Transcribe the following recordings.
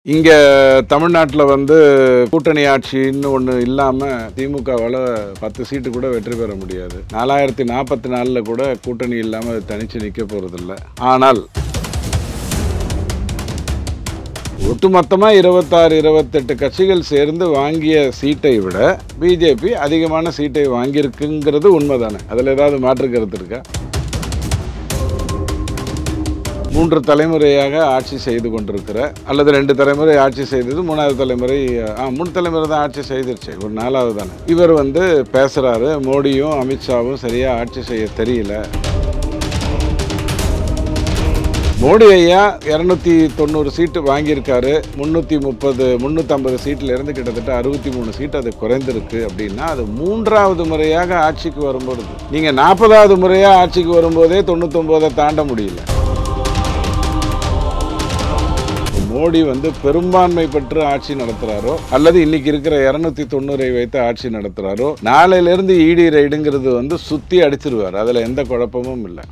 இங்க தமிழ்நாட்டில் கூட்டணி ஆட்சின்னு ஒன்று இல்லாமல் திமுகவால் 10 சீட்டு கூட வெற்றி பெற முடியாது. 4044 கூட கூட்டணி இல்லாமல் அது தனிச்சு நிற்க போகிறதில்ல. ஆனால் ஒட்டுமொத்தமாக 26-28 கட்சிகள் சேர்ந்து வாங்கிய சீட்டை விட பிஜேபி அதிகமான சீட்டை வாங்கியிருக்குங்கிறது உண்மைதானே? அதில் ஏதாவது மாற்று கருத்து இருக்கா? 3 தலைமுறையாக ஆட்சி செய்து கொண்டிருக்கிற அல்லது 2 தலைமுறை ஆட்சி செய்தது, 3வது தலைமுறை 3 தலைமுறை தான் ஆட்சி செய்திருச்சு, ஒரு 4வது தானே. இவர் பேசுகிறாரு, மோடியும் அமித்ஷாவும் சரியாக ஆட்சி செய்ய தெரியல. மோடி ஐயா 290 சீட்டு வாங்கியிருக்காரு. 350 சீட்டிலிருந்து கிட்டத்தட்ட 63 சீட்டு அது குறைந்திருக்கு. அப்படின்னா அது 3வது முறையாக ஆட்சிக்கு வரும்போது, நீங்கள் 40வது முறையாக ஆட்சிக்கு வரும்போதே 99 தாண்ட முடியல. மோடி பெரும்பான்மை பெற்று ஆட்சி நடத்துறாரோ அல்லது இன்னைக்கு இருக்கிற 290 வைத்து ஆட்சி நடத்துறாரோ, நாளையிலிருந்து இடி ரைடுங்கிறது சுத்தி அடிச்சிருவார். அதுல எந்த குழப்பமும் இல்லை.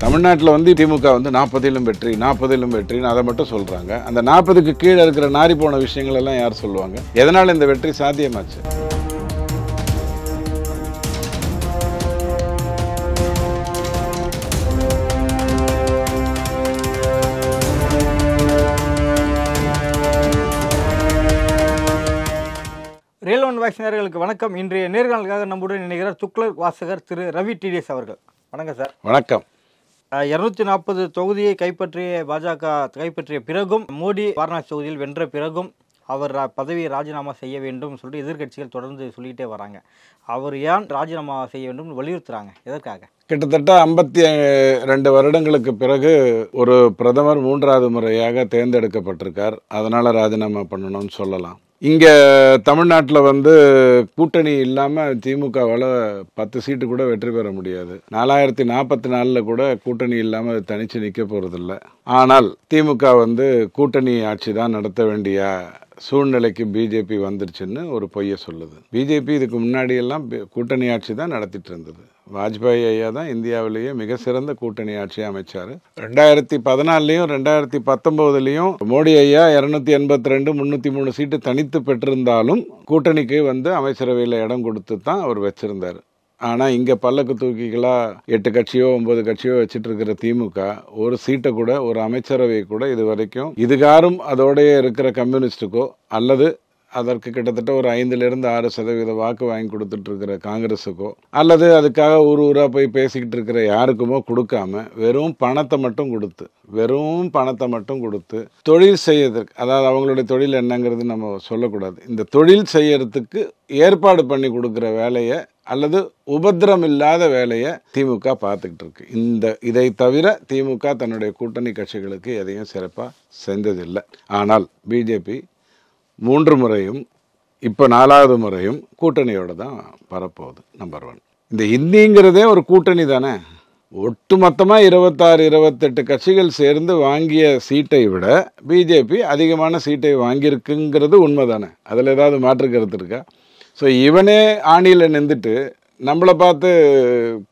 தமிழ்நாட்டில் திமுக 40லும் வெற்றி 40லும் வெற்றின்னு அதை மட்டும் சொல்றாங்க. அந்த 40க்கு கீழே இருக்கிற நாரி போன விஷயங்கள் எல்லாம் யார் சொல்லுவாங்க? எதனால் இந்த வெற்றி சாத்தியமாச்சு? ரியல் ஒன் வாய்ஸ் நேயர்களுக்கு வணக்கம். இன்றைய நேர்காணலுக்காக நம்முடன் இணைகிறார் துக்ளக் வாசகர் திரு ரவி டிடிஎஸ் அவர்கள். வணக்கம் சார். வணக்கம். 240 தொகுதியை பாஜக கைப்பற்றிய பிறகும், மோடி வாரணாசி தொகுதியில் வென்ற பிறகும் அவர் பதவியை ராஜினாமா செய்ய வேண்டும் சொல்லிட்டு எதிர்கட்சிகள் தொடர்ந்து சொல்லிகிட்டே வராங்க. அவர் ஏன் ராஜினாமா செய்ய வேண்டும் வலியுறுத்துறாங்க? எதற்காக? கிட்டத்தட்ட 52 வருடங்களுக்கு பிறகு ஒரு பிரதமர் 3வது முறையாக தேர்ந்தெடுக்கப்பட்டிருக்கார். அதனால ராஜினாமா பண்ணணும்னு சொல்லலாம். இங்க தமிழ்நாட்டில் கூட்டணி இல்லாமல் திமுகவால் 10 சீட்டு கூட வெற்றி பெற முடியாது. 4044 கூட கூட்டணி இல்லாமல் அது தனிச்சு நிற்க போறதில்ல. ஆனால் திமுக கூட்டணி ஆட்சி தான் நடத்த வேண்டிய சூழ்நிலைக்கு பிஜேபி வந்துருச்சுன்னு ஒரு பொய்யை சொல்லுது. பிஜேபி இதுக்கு முன்னாடி எல்லாம் கூட்டணி ஆட்சி தான் நடத்திட்டு இருந்தது. வாஜ்பாய் ஐயா தான் இந்தியாவிலேயே மிக சிறந்த கூட்டணி ஆட்சி அமைச்சார். 2014லையும் 2019லையும் மோடி ஐயா 282 303 சீட்டு தனித்து பெற்றிருந்தாலும் கூட்டணிக்கு அமைச்சரவையில் இடம் கொடுத்து தான் அவர் வச்சிருந்தார். ஆனால் இங்கே பல்லக்கு தூக்கிகளாக 8 கட்சியோ 9 கட்சியோ வச்சுட்டு இருக்கிற திமுக ஒரு சீட்டை கூட, ஒரு அமைச்சரவை கூட இது வரைக்கும் இதுகாரும் அதோடைய இருக்கிற கம்யூனிஸ்டுக்கோ அல்லது அதற்கு கிட்டத்தட்ட ஒரு 5-6% வாக்கு வாங்கி கொடுத்துட்டு இருக்கிற காங்கிரஸுக்கோ அல்லது அதுக்காக ஊராக போய் பேசிக்கிட்டு இருக்கிற யாருக்குமோ கொடுக்காம வெறும் பணத்தை மட்டும் கொடுத்து தொழில் செய்யறதுக்கு, அதாவது அவங்களுடைய தொழில் என்னங்கிறது நம்ம சொல்லக்கூடாது, இந்த தொழில் செய்யறதுக்கு ஏற்பாடு பண்ணி கொடுக்குற வேலையை அல்லது உபத்திரம் இல்லாத வேலையை திமுக பார்த்துக்கிட்டு இருக்கு. இதை தவிர திமுக தன்னுடைய கூட்டணி கட்சிகளுக்கு எதையும் சிறப்பாக செஞ்சதில்லை. ஆனால் பிஜேபி 3 முறையும் இப்போ 4வது முறையும் கூட்டணியோட தான் வரப்போகுது. நம்பர் 1. இந்த இந்திங்கிறதே ஒரு கூட்டணி தானே. ஒட்டுமொத்தமாக 26-28 கட்சிகள் சேர்ந்து வாங்கிய சீட்டை விட பிஜேபி அதிகமான சீட்டை வாங்கியிருக்குங்கிறது உண்மை தானே? அதில் ஏதாவது மாற்று கருத்து இருக்கா? ஸோ இவனே ஆணியில் நின்றுட்டு நம்மளை பார்த்து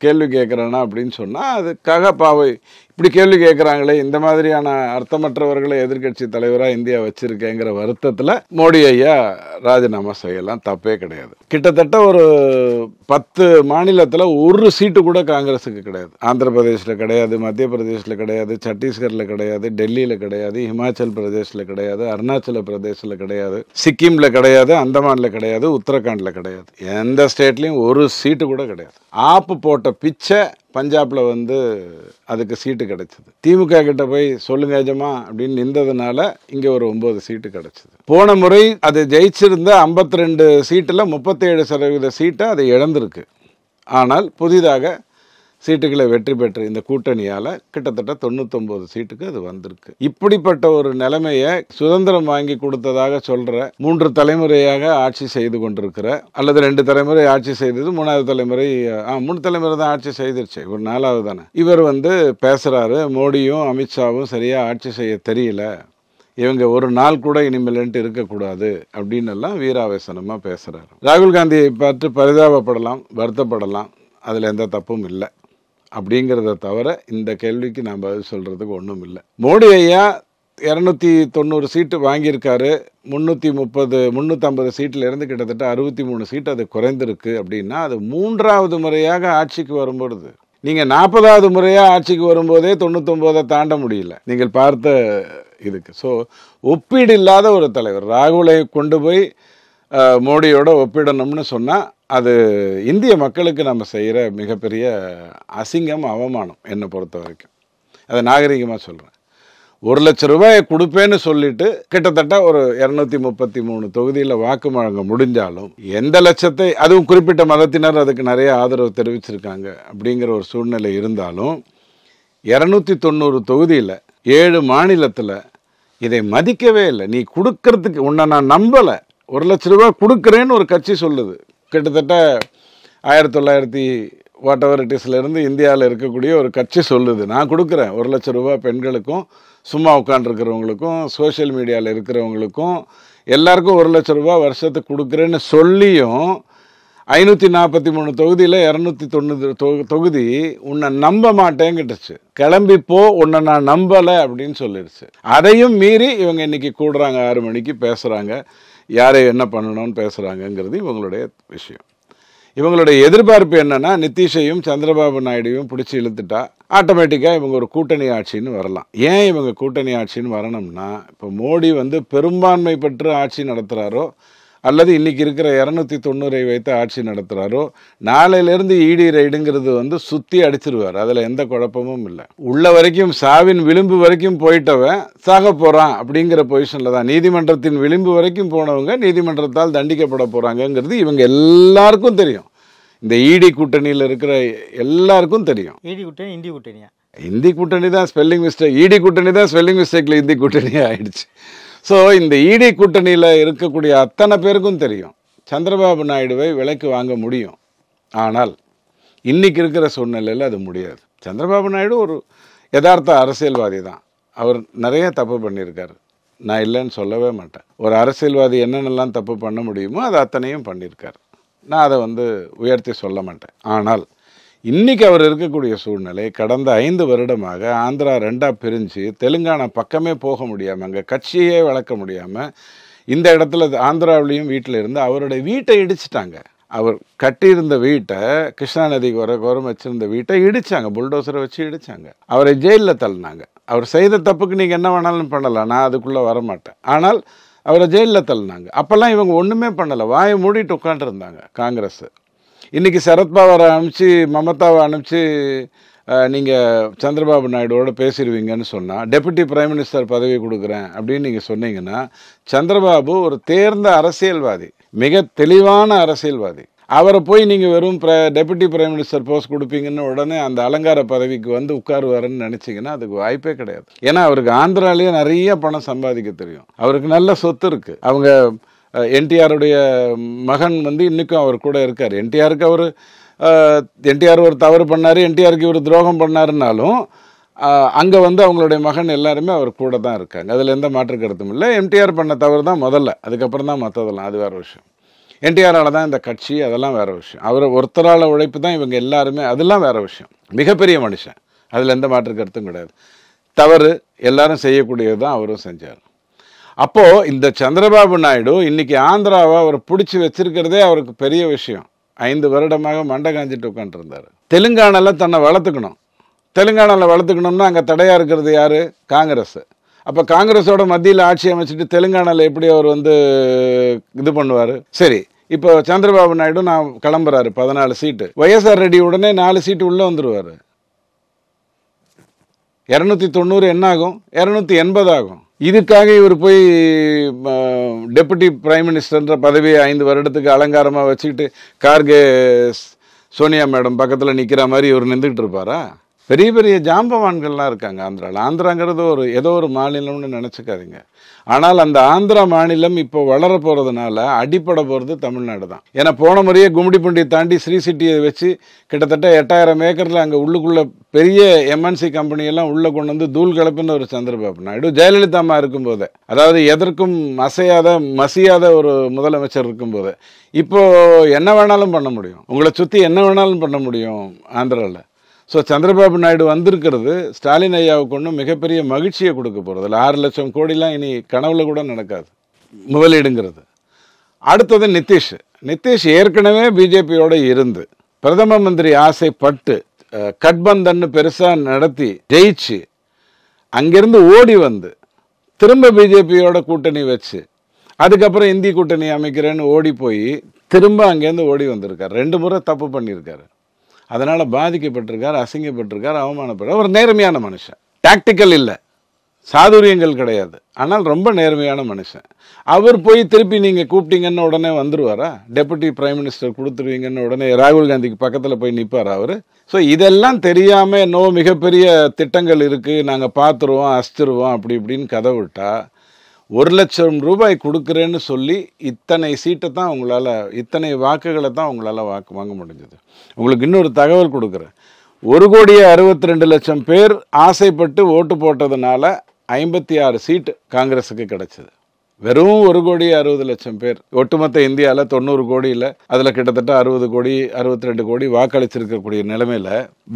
கேள்வி கேட்குறானா அப்படின்னு சொன்னால் அதுக்காக பாவை இப்படி கேள்வி கேட்குறாங்களே, இந்த மாதிரியான அர்த்தமற்றவர்களை எதிர்கட்சி தலைவராக இந்தியா வச்சிருக்கேங்கிற வருத்தத்தில் மோடி ஐயா ராஜினாமா செய்யலாம், தப்பே கிடையாது. கிட்டத்தட்ட ஒரு 10 மாநிலத்தில் ஒரு சீட்டு கூட காங்கிரஸுக்கு கிடையாது. ஆந்திர பிரதேசில் கிடையாது, மத்திய பிரதேசில் கிடையாது, சத்தீஸ்கரில் கிடையாது, டெல்லியில் கிடையாது, ஹிமாச்சல் பிரதேசில் கிடையாது, அருணாச்சல பிரதேசில் கிடையாது, சிக்கிமில் கிடையாது, அந்தமானில் கிடையாது, உத்தரகாண்டில் கிடையாது. எந்த ஸ்டேட்லேயும் ஒரு சீட்டு கூட கிடையாது. ஆப்பு போட்ட பிச்சை பஞ்சாப்ல அதுக்கு சீட்டு கிடைச்சது. திமுக கிட்ட போய் சொல்லுங்க எஜமா அப்படின்னு நின்றதுனால இங்க ஒரு 9 சீட்டு கிடைச்சது. போன முறை அது ஜெயிச்சிருந்த 52 சீட்டுல 37% சீட்டை அதை இழந்திருக்கு. ஆனால் புதிதாக சீட்டுகளை வெற்றி பெற்று இந்த கூட்டணியால் கிட்டத்தட்ட 99 சீட்டுக்கு அது வந்திருக்கு. இப்படிப்பட்ட ஒரு நிலைமையை சுதந்திரம் வாங்கி கொடுத்ததாக சொல்ற 3 தலைமுறையாக ஆட்சி செய்து கொண்டிருக்கிற அல்லது 2 தலைமுறை ஆட்சி செய்தது, 3வது தலைமுறை 3 தலைமுறை தான் ஆட்சி செய்திருச்சு, ஒரு 4வது தானே. இவர் பேசுறாரு, மோடியும் அமித்ஷாவும் சரியா ஆட்சி செய்ய தெரியல, இவங்க ஒரு நாள் கூட இனிமேல்ட்டு இருக்கக்கூடாது அப்படின்னு எல்லாம் வீராவேசனமாக பேசுறாரு. ராகுல் காந்தியை பார்த்து பரிதாபப்படலாம், வருத்தப்படலாம், அதில் எந்த தப்பும் இல்லை. அப்படிங்கிறத தவிர இந்த கேள்விக்கு நான் பதில் சொல்கிறதுக்கு ஒன்றும் இல்லை. மோடி ஐயா 290 சீட்டு வாங்கியிருக்காரு. 350 சீட்டிலேருந்து கிட்டத்தட்ட 63 சீட்டு அது குறைந்திருக்கு. அப்படின்னா அது 3வது முறையாக ஆட்சிக்கு வரும்பொழுது, நீங்கள் 40வது முறையாக ஆட்சிக்கு வரும்போதே 99 தாண்ட முடியல நீங்கள் பார்த்த இதுக்கு. ஸோ ஒப்பீடு இல்லாத ஒரு தலைவர் ராகுலை கொண்டு போய் மோடியோட ஒப்பிடணும்னு சொன்னால் அது இந்திய மக்களுக்கு நம்ம செய்கிற மிகப்பெரிய அசிங்கம், அவமானம் என்னை பொறுத்த வரைக்கும். அதை நாகரிகமாக சொல்கிறேன். 1 லட்ச ரூபாயை கொடுப்பேன்னு சொல்லிட்டு கிட்டத்தட்ட ஒரு 233 தொகுதியில் வாக்கு வழங்க முடிஞ்சாலும் எந்த லட்சத்தை, அதுவும் குறிப்பிட்ட மதத்தினர் அதுக்கு நிறைய ஆதரவு தெரிவிச்சிருக்காங்க அப்படிங்கிற ஒரு சூழ்நிலை இருந்தாலும் 290 தொகுதியில் 7 மாநிலத்தில் இதை மதிக்கவே இல்லை. நீ கொடுக்கறதுக்கு உன்னை நான் நம்பலை. 1 லட்ச ரூபா கொடுக்குறேன்னு ஒரு கட்சி சொல்லுது. கிட்டத்தட்ட 1900 வாட் எவர் இட் இஸ்லேருந்து இந்தியாவில் இருக்கக்கூடிய ஒரு கட்சி சொல்லுது, நான் கொடுக்குறேன் 1 லட்ச ரூபா பெண்களுக்கும், சும்மா உட்காந்துருக்கிறவங்களுக்கும், சோஷியல் மீடியாவில் இருக்கிறவங்களுக்கும் எல்லாருக்கும் 1 லட்ச ரூபா வருஷத்துக்கு கொடுக்குறேன்னு சொல்லியும் 543 தொகுதியில் 290 தொகுதி உன்னை நம்ப மாட்டேங்கிட்டுச்சு. கிளம்பிப்போ, உன்னை நான் நம்பலை அப்படின்னு சொல்லிடுச்சு. அதையும் மீறி இவங்க இன்னைக்கு கூடுறாங்க, 6 மணிக்கு பேசுகிறாங்க, யாரை என்ன பண்ணணும்னு பேசுகிறாங்கங்கிறது இவங்களுடைய விஷயம். இவங்களுடைய எதிர்பார்ப்பு என்னன்னா, நிதிஷையும் சந்திரபாபு நாயுடுவையும் பிடிச்சி இழுத்துட்டா ஆட்டோமேட்டிக்காக இவங்க ஒரு கூட்டணி ஆட்சின்னு வரலாம். ஏன் இவங்க கூட்டணி ஆட்சின்னு வரணும்னா, இப்போ மோடி பெரும்பான்மை பெற்று ஆட்சி நடத்துகிறாரோ அல்லது இன்றைக்கி இருக்கிற 290 வைத்து ஆட்சி நடத்துகிறாரோ, நாளையிலேருந்து இடி ரைடுங்கிறது சுற்றி அடிச்சிருவார். அதில் எந்த குழப்பமும் இல்லை. உள்ள வரைக்கும் சாவின் விளிம்பு வரைக்கும் போயிட்டவன் சாக போகிறான் அப்படிங்கிற பொசிஷனில் தான். நீதிமன்றத்தின் விளிம்பு வரைக்கும் போனவங்க நீதிமன்றத்தால் தண்டிக்கப்பட போகிறாங்கங்கிறது இவங்க எல்லாருக்கும் தெரியும். இந்த இடி கூட்டணியில் இருக்கிற எல்லாருக்கும் தெரியும். இடி கூட்டணி இந்தி கூட்டணியா? இந்தி கூட்டணி தான் ஸ்பெல்லிங் மிஸ்டேக், இடி கூட்டணி தான் ஸ்பெல்லிங் மிஸ்டேக்கில் இந்தி கூட்டணியாக ஆயிடுச்சு. ஸோ இந்த இடி கூட்டணியில் இருக்கக்கூடிய அத்தனை பேருக்கும் தெரியும் சந்திரபாபு நாயுடுவை விலைக்கு வாங்க முடியும். ஆனால் இன்றைக்கி இருக்கிற சூழ்நிலையில் அது முடியாது. சந்திரபாபு நாயுடு ஒரு யதார்த்த அரசியல்வாதி தான். அவர் நிறைய தப்பு பண்ணியிருக்காரு, நான் இல்லைன்னு சொல்லவே மாட்டேன். ஒரு அரசியல்வாதி என்னென்னலாம் தப்பு பண்ண முடியுமோ அது அத்தனையும் பண்ணியிருக்காரு. நான் அதை உயர்த்தி சொல்ல மாட்டேன். ஆனால் இன்றைக்கி அவர் இருக்கக்கூடிய சூழ்நிலை, கடந்த 5 வருடமாக ஆந்திரா 2ஆக பிரிஞ்சு தெலுங்கானா பக்கமே போக முடியாமல், அங்கே கட்சியே வளர்க்க முடியாமல், இந்த இடத்துல ஆந்திராவிலையும் வீட்டில் இருந்து அவருடைய வீட்டை இடிச்சிட்டாங்க. அவர் கட்டியிருந்த வீட்டை, கிருஷ்ணா நதிக்கு ஓரம் வச்சுருந்த வீட்டை இடித்தாங்க, புல்டோசரை வச்சு இடித்தாங்க. அவரை ஜெயிலில் தள்ளினாங்க. அவர் செய்த தப்புக்கு நீங்கள் என்ன வேணாலும் பண்ணலாம், நான் அதுக்குள்ளே வரமாட்டேன். ஆனால் அவரை ஜெயிலில் தள்ளினாங்க. அப்போல்லாம் இவங்க ஒன்றுமே பண்ணலை, வாயை மூடிட்டு உட்காந்துருந்தாங்க காங்கிரஸ். இன்றைக்கி சரத்பவாரை அனுப்பிச்சு, மமதாவை அனுப்பிச்சு நீங்கள் சந்திரபாபு நாயுடுவோட பேசிடுவீங்கன்னு சொன்னால், டெபுட்டி பிரைம் மினிஸ்டர் பதவி கொடுக்குறேன் அப்படின்னு நீங்கள் சொன்னீங்கன்னா, சந்திரபாபு ஒரு தேர்ந்த அரசியல்வாதி, மிக தெளிவான அரசியல்வாதி. அவரை போய் நீங்கள் வெறும் டெபுட்டி பிரைம் மினிஸ்டர் போஸ்ட் கொடுப்பீங்கன்னு உடனே அந்த அலங்கார பதவிக்கு உட்காருவாருன்னு நினச்சிங்கன்னா அதுக்கு வாய்ப்பே கிடையாது. ஏன்னா அவருக்கு ஆந்திராலேயே நிறைய பணம் சம்பாதிக்க தெரியும், அவருக்கு நல்ல சொத்து இருக்குது. அவங்க என்டிஆருடைய மகன் இன்றைக்கும் அவர் கூட இருக்கார். என்டிஆர் ஒரு தவறு பண்ணார், என்டிஆருக்கு இவர் துரோகம் பண்ணாருனாலும் அங்கே அவங்களுடைய மகன் எல்லாருமே அவர் கூட தான் இருக்காங்க. அதில் எந்த மாற்று கருத்தும் இல்லை. என்டிஆர் பண்ண தவறு தான் முதல்ல, அதுக்கப்புறம் தான் மற்றதெல்லாம், அது வேறு விஷயம். என்டிஆரால் தான் இந்த கட்சி, அதெல்லாம் வேறு விஷயம். அவர் ஒருத்தரால் உழைப்பு தான் இவங்க எல்லாருமே, அதெல்லாம் வேறு விஷயம். மிகப்பெரிய மனுஷன், அதில் எந்த மாற்று கருத்தும் கிடையாது. தவறு எல்லாரும் செய்யக்கூடியது தான் அவரும் செஞ்சார். அப்போது இந்த சந்திரபாபு நாயுடு இன்றைக்கி ஆந்திராவை அவர் பிடிச்சி வச்சிருக்கிறதே அவருக்கு பெரிய விஷயம். 5 வருடமாக மண்டை காஞ்சிட்டு உட்காந்துருந்தார். தெலுங்கானாவில் தன்னை வளர்த்துக்கணும். தெலுங்கானாவில் வளர்த்துக்கணும்னா அங்கே தடையாக இருக்கிறது யார்? காங்கிரஸ். அப்போ காங்கிரஸோட மத்தியில் ஆட்சி அமைச்சிட்டு தெலுங்கானாவில் எப்படி அவர் இது பண்ணுவார்? சரி, இப்போ சந்திரபாபு நாயுடு நான் கிளம்புறாரு, 14 சீட்டு. ஒய்எஸ்ஆர் ரெட்டி உடனே 4 சீட்டு உள்ளே வந்துடுவார். 290 என்ன ஆகும்? 280 ஆகும். இதுக்காக இவர் போய் டெபுட்டி பிரைம் மினிஸ்டர்ன்ற பதவியை 5 வருடத்துக்கு அலங்காரமாக வச்சுக்கிட்டு கார்கே சோனியா மேடம் பக்கத்தில் நிற்கிற மாதிரி இவர் நின்றுக்கிட்டு இருப்பாரா? பெரிய பெரிய ஜாம்பவான்கள்லாம் இருக்காங்க ஆந்திராவில். ஆந்திராங்கிறது ஏதோ ஒரு மாநிலம்னு நினச்சிக்காதீங்க. ஆனால் அந்த ஆந்திரா மாநிலம் இப்போ வளர போகிறதுனால அடிப்படை போகிறது தமிழ்நாடு தான். ஏன்னா போன முறையே கும்மிடிப்பூண்டியை தாண்டி ஸ்ரீ சிட்டியை வச்சு கிட்டத்தட்ட 8000 ஏக்கரில் அங்கே உள்ளுக்குள்ளே பெரிய எம்என்சி கம்பெனியெல்லாம் உள்ளே கொண்டு தூள் கலப்புன்னு ஒரு சந்திரபாபு நாயுடு ஜெயலலிதா அம்மா இருக்கும்போது, அதாவது எதற்கும் மசியாத ஒரு முதலமைச்சர் இருக்கும்போது, இப்போது என்ன வேணாலும் பண்ண முடியும், உங்களை சுற்றி என்ன வேணாலும் பண்ண முடியும் ஆந்திராவில். ஸோ சந்திரபாபு நாயுடு வந்திருக்கிறது ஸ்டாலின் ஐயாவுக்கு ஒன்றும் மிகப்பெரிய மகிழ்ச்சியை கொடுக்க போகிறது இல்லை. 6 லட்சம் கோடிலாம் இனி கனவுல கூட நடக்காது முதலீடுங்கிறது. அடுத்தது நிதிஷ் ஏற்கனவே பிஜேபியோட இருந்து பிரதம மந்திரி ஆசைப்பட்டு கட்பந்தன்னு பெருசாக நடத்தி ஜெயிச்சு அங்கிருந்து ஓடி வந்து திரும்ப பிஜேபியோட கூட்டணி வச்சு அதுக்கப்புறம் இந்தி கூட்டணி அமைக்கிறேன்னு ஓடி போய் திரும்ப அங்கேருந்து ஓடி வந்திருக்கார். 2 முறை தப்பு பண்ணியிருக்காரு. அதனால் பாதிக்கப்பட்டிருக்கார், அசிங்கப்பட்டிருக்கார், அவமானப்படுறார். ஒரு நேர்மையான மனுஷன், டாக்டிக்கல் இல்லை, சாதுரியங்கள் கிடையாது, ஆனால் ரொம்ப நேர்மையான மனுஷன். அவர் போய் திருப்பி நீங்கள் கூப்பிட்டீங்கன்னு உடனே வந்துடுவாரா? டெபுட்டி பிரைம் மினிஸ்டர் கொடுத்துருவீங்கன்னு உடனே ராகுல் காந்திக்கு பக்கத்தில் போய் நிற்பார் அவர்? ஸோ இதெல்லாம் தெரியாமல் இன்னும் மிகப்பெரிய திட்டங்கள் இருக்குது, நாங்கள் பார்த்துருவோம், அஸ்திருவோம், அப்படி இப்படின்னு கதை விட்டா 1 லட்சம் ரூபாய் கொடுக்குறேன்னு சொல்லி இத்தனை சீட்டை தான் உங்களால், இத்தனை வாக்குகளை தான் உங்களால் வாங்க முடிஞ்சது. உங்களுக்கு இன்னொரு தகவல் கொடுக்குறேன். 1,62,00,000 பேர் ஆசைப்பட்டு ஓட்டு போட்டதுனால 56 சீட்டு காங்கிரஸுக்கு கிடைச்சது. வெறும் 1,60,00,000 பேர் ஒட்டுமொத்த இந்தியாவில் 90 கோடியில் அதில் கிட்டத்தட்ட 60 கோடி 62 கோடி வாக்களிச்சிருக்கக்கூடிய நிலைமையில்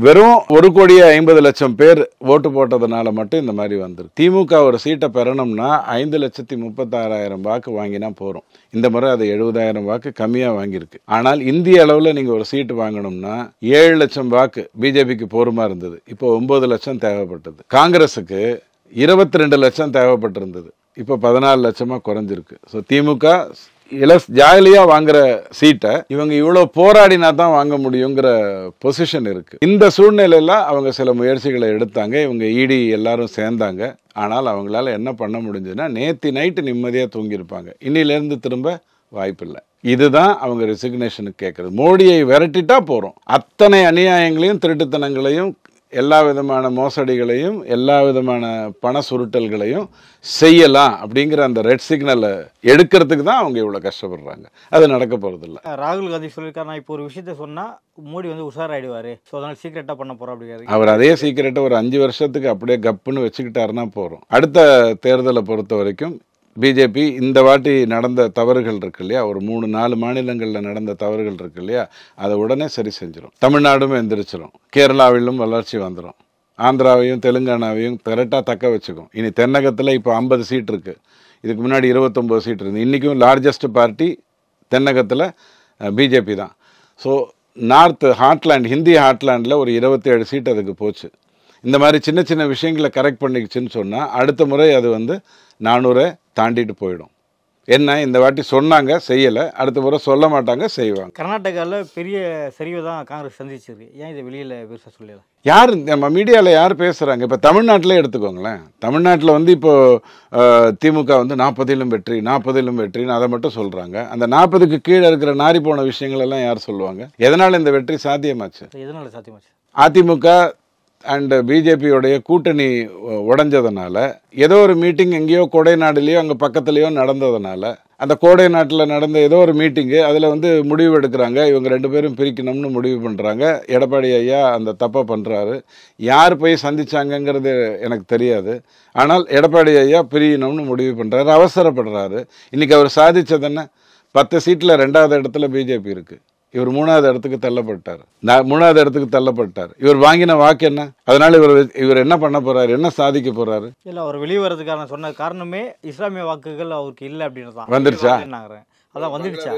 வெறும் 1,50,00,000 பேர் ஓட்டு போட்டதுனால மட்டும் இந்த மாதிரி வந்துருக்கு. திமுக ஒரு சீட்டை பெறணும்னா 5,36,000 வாக்கு வாங்கினா போகிறோம். இந்த முறை அது 70,000 வாக்கு கம்மியாக வாங்கியிருக்கு. ஆனால் இந்திய அளவில் நீங்கள் ஒரு சீட்டு வாங்கணும்னா 7 லட்சம் வாக்கு பிஜேபிக்கு போருமா இருந்தது. இப்போ 9 லட்சம் தேவைப்பட்டது. காங்கிரஸுக்கு 22 லட்சம் தேவைப்பட்டிருந்தது. இப்போ 14 லட்சமாக குறைஞ்சிருக்கு. ஸோ திமுக ஜாலியாக வாங்குற சீட்டை இவங்க இவ்வளோ போராடினா தான் வாங்க முடியுங்கிற பொசிஷன் இருக்குது. இந்த சூழ்நிலையில் அவங்க சில முயற்சிகளை எடுத்தாங்க. இவங்க இடி எல்லாரும் சேர்ந்தாங்க. ஆனால் அவங்களால என்ன பண்ண முடிஞ்சதுன்னா நேற்று நைட்டு நிம்மதியாக தூங்கியிருப்பாங்க. இன்னிலேருந்து திரும்ப வாய்ப்பில்லை. இதுதான் அவங்க ரெசிக்னேஷனுக்கு கேட்குறது. மோடியை விரட்டிட்டா போகிறோம். அத்தனை அநியாயங்களையும் திருட்டுத்தனங்களையும் எல்லா விதமான மோசடிகளையும் எல்லா விதமான பண சுருட்டல்களையும் செய்யலாம் அப்படிங்கிற அந்த ரெட் சிக்னலை எடுக்கிறதுக்கு தான் அவங்க இவ்வளோ கஷ்டப்படுறாங்க. அது நடக்க போகிறதில்ல. ராகுல் காந்தி சொல்லியிருக்காரு, நான் இப்போ ஒரு விஷயத்த சொன்னால் மோடி வந்து உஷாராயிடுவார், ஸோ அதனால் சீக்கிரட்டாக பண்ண போகிறோம் அப்படிங்கிறது. அவர் அதே சீக்கிரட்டை ஒரு 5 வருஷத்துக்கு அப்படியே கப்புன்னு வச்சுக்கிட்டாருன்னா போகிறோம். அடுத்த தேர்தலை பொறுத்த வரைக்கும் பிஜேபி இந்த வாட்டி நடந்த தவறுகள் இருக்கு இல்லையா, ஒரு 3-4 மாநிலங்களில் நடந்த தவறுகள் இருக்கு இல்லையா, அதை உடனே சரி செஞ்சிடும். தமிழ்நாடும் எந்திரிச்சிடும், கேரளாவிலும் வளர்ச்சி வந்துடும், ஆந்திராவையும் தெலுங்கானாவையும் கரெக்டாக தக்க வச்சுக்கும். இனி தென்னகத்தில் இப்போ 50 சீட் இருக்குது. இதுக்கு முன்னாடி 29 சீட் இருக்குது. இன்றைக்கும் லார்ஜஸ்ட் பார்ட்டி தென்னகத்தில் பிஜேபி தான். ஸோ நார்த் ஹார்ட்லேண்ட், ஹிந்தி ஹார்ட்லேண்டில் ஒரு 27 சீட் அதுக்கு போச்சு. இந்த மாதிரி சின்ன சின்ன விஷயங்களை கரெக்ட் பண்ணிக்கிச்சுன்னு சொன்னால் அடுத்த முறை அது வந்து 400 தாண்டிட்டு போயிடும். என்ன இந்த வாட்டி சொன்னாங்க, செய்யலை, அடுத்த முறை சொல்ல மாட்டாங்க, செய்வாங்க. கர்நாடகாவில் பெரிய சரிவை தான் காங்கிரஸ் சந்திச்சிருக்கு. ஏன் இதை வெளியில் பெருசாக சொல்லல? யார் நம்ம மீடியாவில் யார் பேசுகிறாங்க? இப்போ தமிழ்நாட்டிலே எடுத்துக்கோங்களேன். தமிழ்நாட்டில் வந்து இப்போது திமுக வந்து 40லும் வெற்றி 40லும் வெற்றின்னு அதை மட்டும் சொல்கிறாங்க. அந்த 40க்கு கீழே இருக்கிற நாரி போன விஷயங்கள் எல்லாம் யார் சொல்லுவாங்க? எதனால் இந்த வெற்றி சாத்தியமாச்சு? எதனால் சாத்தியமாச்சு? அதிமுக அண்ட் பிஜேபியோடைய கூட்டணி உடைஞ்சதுனால ஏதோ ஒரு மீட்டிங் எங்கேயோ கோடைநாடுலேயோ அங்கே பக்கத்துலேயோ நடந்ததுனால அந்த கோடை நாட்டில் நடந்த ஏதோ ஒரு மீட்டிங்கு அதில் வந்து முடிவு எடுக்கிறாங்க. இவங்க 2 பேரும் பிரிக்கணும்னு முடிவு பண்ணுறாங்க. எடப்பாடி ஐயா அந்த தப்பை பண்ணுறாரு. யார் போய் சந்திச்சாங்கங்கிறது எனக்கு தெரியாது. ஆனால் எடப்பாடி ஐயா பிரியணும்னு முடிவு பண்ணுறாரு, அவசரப்படுறாரு. இன்றைக்கி அவர் சாதித்தது என்ன? 10 சீட்டில் 2வது இடத்துல பிஜேபி இருக்குது. இவர் 3வது இடத்துக்கு தள்ளப்பட்டார். 3வது இடத்துக்கு தள்ளப்பட்டார். இவர் வாங்கின வாக்கு என்ன? அதனால இவர் என்ன பண்ண போறாரு? என்ன சாதிக்க போறாரு? இல்ல, அவர் வெளியே வர்றதுக்கான சொன்ன காரணமே இஸ்லாமிய வாக்குகள் அவருக்கு இல்லை அப்படின்னு தான். வந்துருச்சா? அதான் வந்துடுச்சா?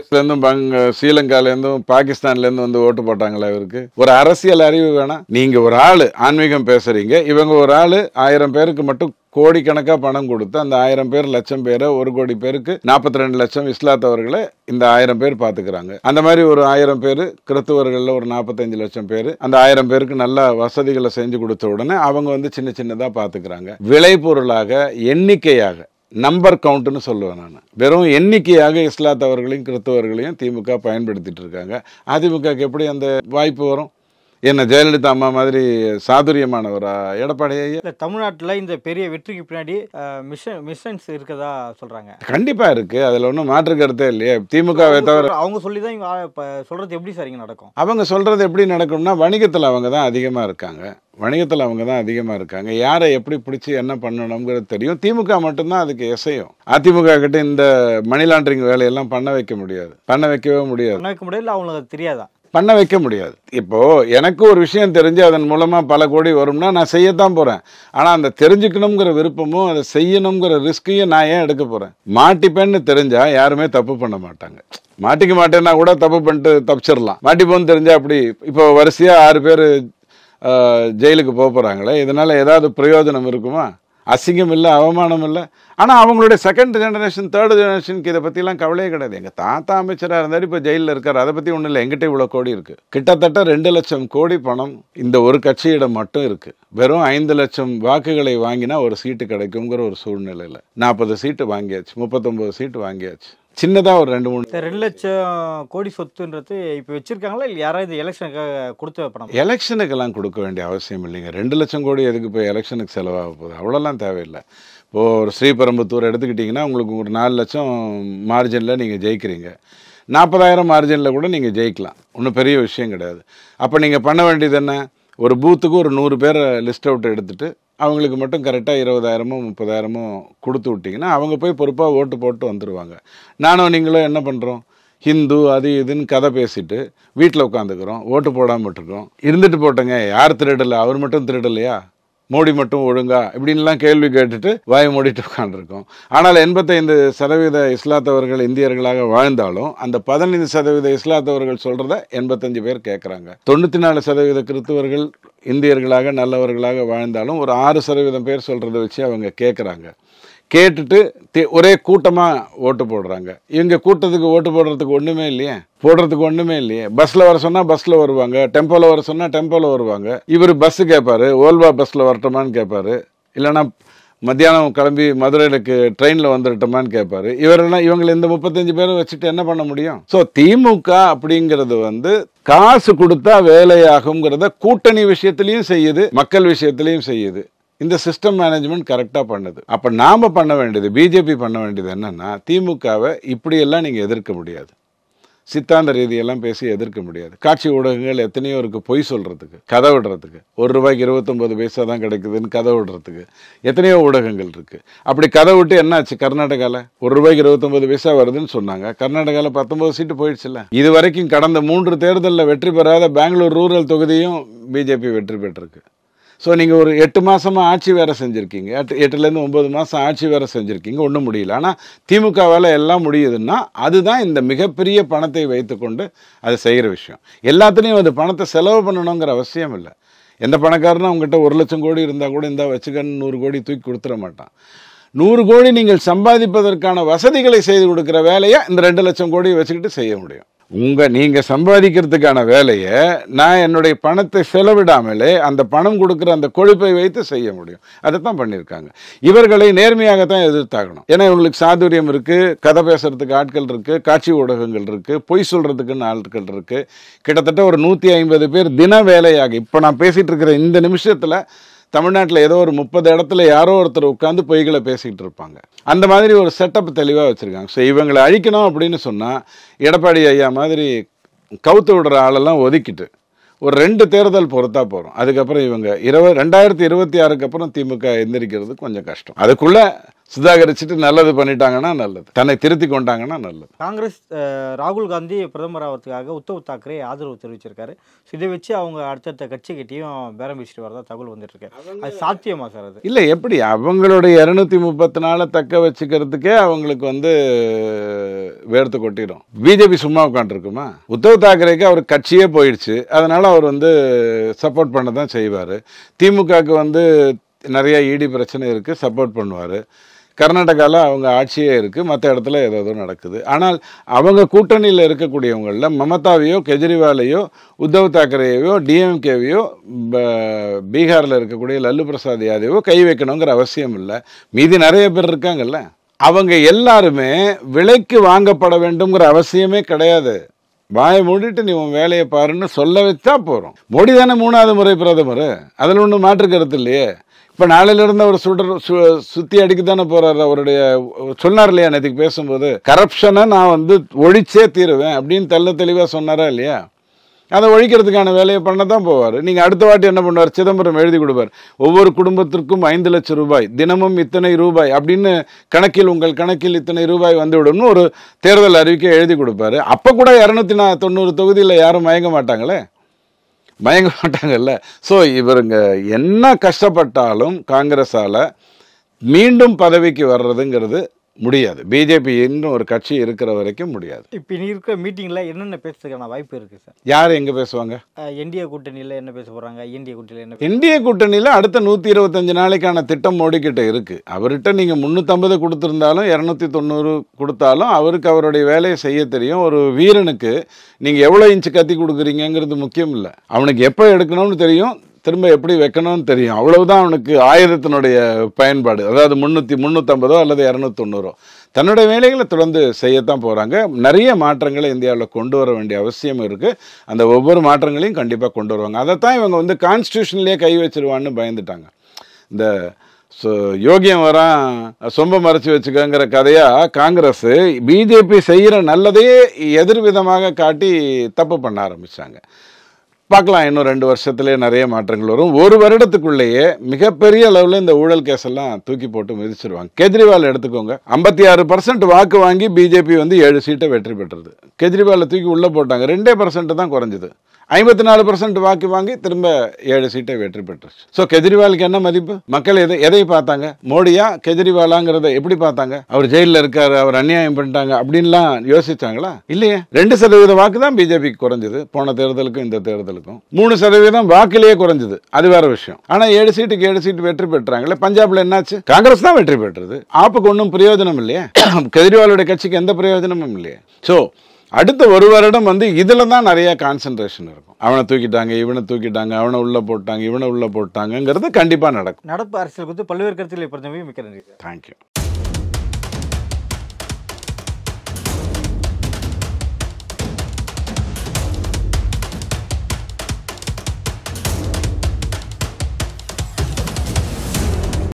ஸ்ரீலங்காலேருந்தும் பாகிஸ்தான்லேருந்து வந்து ஓட்டு போட்டாங்களா இவருக்கு? ஒரு அரசியல் அறிவு வேணாம். நீங்க ஒரு ஆளு ஆன்மீகம் பேசுறீங்க, இவங்க ஒரு ஆளு 1000 பேருக்கு மட்டும் கோடிக்கணக்காக பணம் கொடுத்து அந்த 1000 பேர் லட்சம் பேரை 1 கோடி பேருக்கு 42 லட்சம் இஸ்லாத்தவர்களை இந்த 1000 பேர் பார்த்துக்கிறாங்க. அந்த மாதிரி ஒரு 1000 பேர் கிறிஸ்துவர்களில் ஒரு 45 லட்சம் பேர் அந்த 1000 பேருக்கு நல்ல வசதிகளை செஞ்சு கொடுத்த உடனே அவங்க வந்து சின்ன சின்னதாக பார்த்துக்கிறாங்க. விளைபொருளாக எண்ணிக்கையாக நம்பர் கவுண்ட்னு சொல்லுவேன் நான். வெறும் எண்ணிக்கையாக இஸ்லாத்தவர்களையும் கிறிஸ்தவர்களையும் திமுக பயன்படுத்திட்டு இருக்காங்க. அதிமுகக்கு எப்படி அந்த வாய்ப்பு வரும்? என்ன ஜெயலலிதா அம்மா மாதிரி சாதுரியமானவரா எடப்பாடி ஐயா? தமிழ்நாட்டில் இந்த பெரிய வெற்றிக்கு பின்னாடி மிஷன்ஸ் இருக்கதா சொல்றாங்க. கண்டிப்பா இருக்கு, அதுல ஒன்றும் மாற்று கருத்தே இல்லையே. திமுகவை தவிர அவங்க சொல்லிதான் இவங்க சொல்றது எப்படி சரிங்க நடக்கும்? அவங்க சொல்றது எப்படி நடக்கும்னா வணிகத்தில் அவங்க தான் அதிகமாக இருக்காங்க. வணிகத்தில் அவங்க தான் அதிகமாக இருக்காங்க. யாரை எப்படி பிடிச்சி என்ன பண்ணணுங்கிறது தெரியும். திமுக மட்டும்தான் அதுக்கு எசையும். அதிமுக கிட்ட இந்த மணி லாண்டரிங் வேலையெல்லாம் பண்ண வைக்க முடியாது, பண்ண வைக்கவே முடியாது. பண்ண வைக்க முடியாது, அவங்களுக்கு தெரியாதான்? பண்ண வைக்க முடியாது. இப்போது எனக்கு ஒரு விஷயம் தெரிஞ்சு அதன் மூலமாக பல கோடி வரும்னா நான் செய்யத்தான் போகிறேன். ஆனால் அந்த தெரிஞ்சுக்கணுங்கிற விருப்பமும் அதை செய்யணுங்கிற ரிஸ்கையும் நான் ஏன் எடுக்க போகிறேன்? மாட்டிப்பேன்னு தெரிஞ்சால் யாருமே தப்பு பண்ண மாட்டாங்க. மாட்டிக்க மாட்டேன்னா கூட தப்பு பண்ணிட்டு தப்பிச்சிடலாம். மாட்டிப்போன்னு தெரிஞ்சால் அப்படி இப்போ வரிசையாக 6 பேர் ஜெயிலுக்கு போகிறாங்களே, இதனால் ஏதாவது பிரயோஜனம் இருக்குமா? அசிங்கம் இல்லை, அவமானம் இல்லை. ஆனால் அவங்களுடைய செகண்ட் ஜெனரேஷன் தேர்ட் ஜெனரேஷனுக்கு இதை பற்றிலாம் கவலையே கிடையாது. எங்கள் தாத்தா அமைச்சராக இருந்தார், இப்போ ஜெயிலில் இருக்கார், அதை பற்றி ஒன்றும் இல்லை. எங்கிட்ட இவ்வளோ கோடி இருக்குது. கிட்டத்தட்ட 2 லட்சம் கோடி பணம் இந்த ஒரு கட்சியிடம் மட்டும் இருக்குது. வெறும் 5 லட்சம் வாக்குகளை வாங்கினா ஒரு சீட்டு கிடைக்குங்கிற ஒரு சூழ்நிலையில் 40 சீட்டு வாங்கியாச்சு, 39 சீட்டு வாங்கியாச்சு. சின்னதாக ஒரு 2-3 2 லட்சம் கோடி சொத்துன்றது இப்போ வச்சிருக்காங்களா இல்லை யாராவது எலெக்ஷனுக்காக கொடுத்த பணம்? எலெக்ஷனுக்கெல்லாம் கொடுக்க வேண்டிய அவசியம் இல்லைங்க. 2 லட்சம் கோடி எதுக்கு இப்போ எலெக்ஷனுக்கு செலவாக போகுது? அவ்வளோலாம் தேவையில்லை. இப்போது ஒரு ஸ்ரீபெரும்புத்தூர் எடுத்துக்கிட்டிங்கன்னா உங்களுக்கு ஒரு 4 லட்சம் மார்ஜினில் நீங்கள் ஜெயிக்கிறீங்க. 40,000 மார்ஜினில் கூட நீங்கள் ஜெயிக்கலாம். ஒன்றும் பெரிய விஷயம் கிடையாது. அப்போ நீங்கள் பண்ண வேண்டியது என்ன? ஒரு பூத்துக்கு ஒரு 100 பேரை லிஸ்ட் அவுட் எடுத்துகிட்டு அவங்களுக்கு மட்டும் கரெக்டாக 20,000மோ 30,000மோ கொடுத்து விட்டிங்கன்னா அவங்க போய் பொறுப்பாக ஓட்டு போட்டு வந்துடுவாங்க. நானும் நீங்களும் என்ன பண்ணுறோம்? ஹிந்து அது இதுன்னு கதை பேசிட்டு வீட்டில் உட்காந்துக்கிறோம், ஓட்டு போடாமல் விட்டுருக்கோம். இருந்துட்டு போட்டோங்க, யார் திருடலை? அவர் மட்டும் திருடலையா? மோடி மட்டும் ஒழுங்கா? இப்படின்லாம் கேள்வி கேட்டுட்டு வாய் மூடிட்டு உட்காந்துருக்கோம். ஆனால் 85% இஸ்லாத்தவர்கள் இந்தியர்களாக வாழ்ந்தாலும் அந்த 15% இஸ்லாத்தவர்கள் சொல்கிறத 85 பேர் கேட்குறாங்க. 94% கிறிஸ்தவர்கள் இந்தியர்களாக நல்லவர்களாக வாழ்ந்தாலும் ஒரு 6% பேர் சொல்கிறத வச்சு அவங்க கேட்குறாங்க. கேட்டுட்டு ஒரே கூட்டமாக ஓட்டு போடுறாங்க. இவங்க கூட்டத்துக்கு ஓட்டு போடுறதுக்கு ஒன்றுமே இல்லையே, பஸ்ஸில் வர சொன்னால் பஸ்ஸில் வருவாங்க, டெம்போவில் வர சொன்னால் டெம்போவில் வருவாங்க. இவர் பஸ்ஸு கேட்பாரு, ஓல்வா பஸ்ஸில் வரட்டுமான்னு கேட்பாரு, இல்லைனா மத்தியானம் கிளம்பி மதுரைக்கு ட்ரெயினில் வந்துடட்டுமான்னு கேட்பாரு. இவங்களை இந்த 35 பேரை வச்சுட்டு என்ன பண்ண முடியும்? ஸோ திமுக அப்படிங்கிறது காசு கொடுத்தா வேலையாகுங்கிறத கூட்டணி விஷயத்துலையும் செய்யுது, மக்கள் விஷயத்துலையும் செய்யுது. இந்த சிஸ்டம் மேனேஜ்மெண்ட் கரெக்டாக பண்ணுது. அப்போ நாம் பண்ண வேண்டியது, பிஜேபி பண்ண வேண்டியது என்னென்னா, திமுகவை இப்படியெல்லாம் நீங்கள் எதிர்க்க முடியாது. சித்தாந்த ரீதியெல்லாம் பேசி எதிர்க்க முடியாது. காட்சி ஊடகங்கள் எத்தனையோ இருக்குது பொய் சொல்கிறதுக்கு, கதை விடுறதுக்கு. ₹1 29 பைசா தான் கிடைக்குதுன்னு கதை விடுறதுக்கு எத்தனையோ ஊடகங்கள் இருக்குது. அப்படி கதை விட்டு என்னாச்சு? கர்நாடகாவில் ₹1 29 பைசா வருதுன்னு சொன்னாங்க. கர்நாடகாவில் 19 சீட்டு போயிடுச்சுல்ல. இது வரைக்கும் கடந்த 3 தேர்தலில் வெற்றி பெறாத பெங்களூர் ரூரல் தொகுதியும் பிஜேபி வெற்றி பெற்றிருக்கு. ஸோ நீங்கள் ஒரு 8 மாதமாக ஆட்சி வேறு செஞ்சுருக்கீங்க, 8லேருந்து 9 மாதம் ஆட்சி வேறு செஞ்சுருக்கீங்க, ஒன்றும் முடியல. ஆனால் திமுகவால் எல்லாம் முடியுதுன்னா அதுதான் இந்த மிகப்பெரிய பணத்தை வைத்துக்கொண்டு அது செய்கிற விஷயம். எல்லாத்துலேயும் அது பணத்தை செலவு பண்ணணுங்கிற அவசியம் இல்லை. எந்த பணக்காரனும் அவங்ககிட்ட 1 லட்சம் கோடி இருந்தால் கூட இந்த வச்சுக்கன்னு 100 கோடி தூக்கி கொடுத்துட மாட்டான். 100 கோடி நீங்கள் சம்பாதிப்பதற்கான வசதிகளை செய்து கொடுக்குற வேலையை இந்த 2 லட்சம் கோடியை வச்சுக்கிட்டு செய்ய முடியும். நீங்கள் சம்பாதிக்கிறதுக்கான வேலையை நான் என்னுடைய பணத்தை செலவிடாமலே அந்த பணம் கொடுக்குற அந்த கொழுப்பை வைத்து செய்ய முடியும். அதை தான் பண்ணியிருக்காங்க. இவர்களை நேர்மையாகத்தான் எதிர்த்தாகணும். ஏன்னா இவங்களுக்கு சாதுரியம் இருக்குது, கதை பேசுறதுக்கு ஆட்கள் இருக்குது, காட்சி ஊடகங்கள் இருக்குது, பொய் சொல்கிறதுக்குன்னு ஆட்கள் இருக்குது. கிட்டத்தட்ட ஒரு 150 பேர் தின வேலையாக இப்போ நான் பேசிகிட்டு இருக்கிற இந்த நிமிஷத்தில் தமிழ்நாட்டில் ஏதோ ஒரு 30 இடத்துல யாரோ ஒருத்தர் உட்காந்து பொய்களை பேசிக்கிட்டு இருப்பாங்க. அந்த மாதிரி ஒரு செட்டப் தெளிவாக வச்சுருக்காங்க. ஸோ இவங்களை அழிக்கணும் அப்படின்னு சொன்னால் எடப்பாடி ஐயா மாதிரி கவுத்து விடுற ஆளெல்லாம் ஒதுக்கிட்டு ஒரு 2 தேர்தல் பொறுத்தா போகிறோம். அதுக்கப்புறம் இவங்க 2026க்கு அப்புறம் திமுக எந்திரிக்கிறது கொஞ்சம் கஷ்டம். அதுக்குள்ளே சுதாகரிச்சுட்டு நல்லது பண்ணிட்டாங்கன்னா நல்லது, தன்னை திருத்தி கொண்டாங்கன்னா நல்லது. காங்கிரஸ் ராகுல் காந்தி பிரதமர் ஆகிறதுக்காக உத்தவ் தாக்கரே ஆதரவு தெரிவிச்சிருக்காரு. இதை வச்சு அவங்க அடுத்தடுத்த கட்சிக்கிட்டையும் பேரம் பேசிட்டு வரதா தகவல் வந்துட்டு இருக்கு. அது சாத்தியமா சார்? அது இல்லை, எப்படி அவங்களுடைய 234 தக்க வச்சுக்கிறதுக்கே அவங்களுக்கு வேர்த்து கொட்டிடும். பிஜேபி சும்மா உட்காந்துருக்குமா? உத்தவ் தாக்கரேக்கு அவர் கட்சியே போயிடுச்சு, அதனால அவர் சப்போர்ட் பண்ண தான் செய்வார். திமுகவுக்கு நிறைய இடி பிரச்சனை இருக்குது, சப்போர்ட் பண்ணுவார். கர்நாடகாவில் அவங்க ஆட்சியே இருக்குது, மற்ற இடத்துல ஏதோ நடக்குது. ஆனால் அவங்க கூட்டணியில் இருக்கக்கூடியவங்களில் மமதாவையோ கெஜ்ரிவாலையோ உத்தவ் தாக்கரேவையோ டிஎம்கேவையோ பீகாரில் இருக்கக்கூடிய லல்லு பிரசாத் யாதவோ கை வைக்கணுங்கிற அவசியம் இல்லை. மீதி நிறைய பேர் இருக்காங்கல்ல, அவங்க எல்லாருமே விலைக்கு வாங்கப்பட வேண்டும்ங்கிற அவசியமே கிடையாது. வாயை மூடிட்டு நீ உன் வேலையை பாருன்னு சொல்ல வச்சா போகிறோம். மோடி தானே 3வது முறை பிரதமர், அதில் ஒன்றும் மாற்று கருத்து இல்லையே. இப்போ நாளையிலிருந்து அவர் சுற்றி அடிக்க தானே போகிறார். அவருடைய சொன்னார் இல்லையா நேற்றுக்கு பேசும்போது, கரப்ஷனை நான் ஒழிச்சே தீருவேன் அப்படின்னு தெளிவாக சொன்னாரா இல்லையா? அதை ஒழிக்கிறதுக்கான வேலையை பண்ண தான் போவார். நீங்கள் அடுத்த வாட்டி என்ன பண்ணுவார்? சிதம்பரம் எழுதி கொடுப்பார், ஒவ்வொரு குடும்பத்திற்கும் 5 லட்சம் ரூபாய், தினமும் இத்தனை ரூபாய் அப்படின்னு கணக்கில், உங்கள் கணக்கில் இத்தனை ரூபாய் வந்துவிடும்னு ஒரு தேர்தல் அறிவிக்கை எழுதி கொடுப்பாரு. அப்போ கூட 290 தொகுதியில் யாரும் மயங்க மாட்டாங்களே, மயங்க மாட்டாங்கல்ல. ஸோ இவருங்க என்ன கஷ்டப்பட்டாலும் காங்கிரஸால் மீண்டும் பதவிக்கு வர்றதுங்கிறது முடியாது. பிஜேபி இன்னும் ஒரு கட்சி இருக்கிற வரைக்கும் முடியாது. இப்போ இனி இருக்கிற மீட்டிங்கில் என்னென்ன பேசுறதுக்கான வாய்ப்பு இருக்குது சார்? யார் எங்கே பேசுவாங்க? என்டிஏ கூட்டணியில் என்ன பேச போகிறாங்க? என்டிஏ கூட்டணியில் என்ன? இந்திய கூட்டணியில் அடுத்த 125 நாளைக்கான திட்டம் மோடிக்கிட்ட இருக்குது. அவர்கிட்ட நீங்கள் 350 கொடுத்துருந்தாலும் 290 கொடுத்தாலும் அவருக்கு அவருடைய வேலையை செய்ய தெரியும். ஒரு வீரனுக்கு நீங்கள் எவ்வளோ இன்ச்சு கத்தி கொடுக்குறீங்கிறது முக்கியம் இல்லை, அவனுக்கு எப்போ எடுக்கணும்னு தெரியும், திரும்ப எப்படி வைக்கணும்னு தெரியும். அவ்வளவுதான் அவனுக்கு ஆயுதத்தினுடைய பயன்பாடு. அதாவது 350 அல்லது 290 தன்னுடைய வேலைகளை தொடர்ந்து செய்யத்தான் போகிறாங்க. நிறைய மாற்றங்களை இந்தியாவில் கொண்டு வர வேண்டிய அவசியம் இருக்குது. அந்த ஒவ்வொரு மாற்றங்களையும் கண்டிப்பாக கொண்டு வருவாங்க. அதைத்தான் இவங்க கான்ஸ்டியூஷன்லேயே கை வச்சிருவான்னு பயந்துட்டாங்க. இந்த யோகியம் வரான் சொம்ப மறைச்சி வச்சுக்கங்கிற கதையாக காங்கிரஸ் பிஜேபி செய்கிற நல்லதையே எதிர்விதமாக காட்டி தப்பு பண்ண ஆரம்பித்தாங்க. பார்க்கலாம், இன்னும் 2 வருஷத்துலேயே நிறைய மாற்றங்கள் வரும். ஒரு வருடத்துக்குள்ளேயே மிகப்பெரிய அளவில் இந்த ஊழல் கேஸ் எல்லாம் தூக்கி போட்டு மிதிச்சிருவாங்க. கெஜ்ரிவால் எடுத்துக்கோங்க, 56% வாக்கு வாங்கி பிஜேபி 7 சீட்டை வெற்றி பெற்றது. கெஜ்ரிவாலை தூக்கி உள்ளே போட்டாங்க, 2% தான் குறைஞ்சிது. 54% வாக்கு வாங்கி திரும்ப 7 சீட்டை வெற்றி பெற்றுச்சு. ஸோ கெஜ்ரிவாலுக்கு என்ன மதிப்பு? மக்கள் எதை பார்த்தாங்க? மோடியா கெஜ்ரிவாலாங்கிறத எப்படி பார்த்தாங்க? அவர் ஜெயிலில் இருக்காரு, அவர் அநியாயம் பண்ணிட்டாங்க அப்படின்லாம் யோசிச்சாங்களா? இல்லையே. 2% வாக்கு தான் பிஜேபிக்கு குறைஞ்சது. போன தேர்தலுக்கும் இந்த தேர்தலுக்கும் 3% வாக்கிலேயே குறைஞ்சது, அது வேற விஷயம். ஆனால் 7 சீட்டுக்கு 7 சீட்டு வெற்றி பெற்றாங்களே. பஞ்சாப்ல என்னாச்சு? காங்கிரஸ் தான் வெற்றி பெற்றது. ஆப்புக்கு ஒன்றும் பிரயோஜனம் இல்லையே, கெஜ்ரிவாலுடைய கட்சிக்கு எந்த பிரயோஜனமும் இல்லையே. ஸோ அடுத்த ஒரு வருடம் இதில் தான் நிறைய கான்சன்ட்ரேஷன் இருக்கும். அவனை தூக்கிட்டாங்க, இவனை தூக்கிட்டாங்க, அவனை உள்ள போட்டாங்க, இவனை உள்ள போட்டாங்கிறது கண்டிப்பாக நடக்கும். நடப்பு அரசியல் குறித்து பல்வேறு கருத்துக்களை பொறுத்தவரை மிக்க நன்றி. தேங்க்யூ.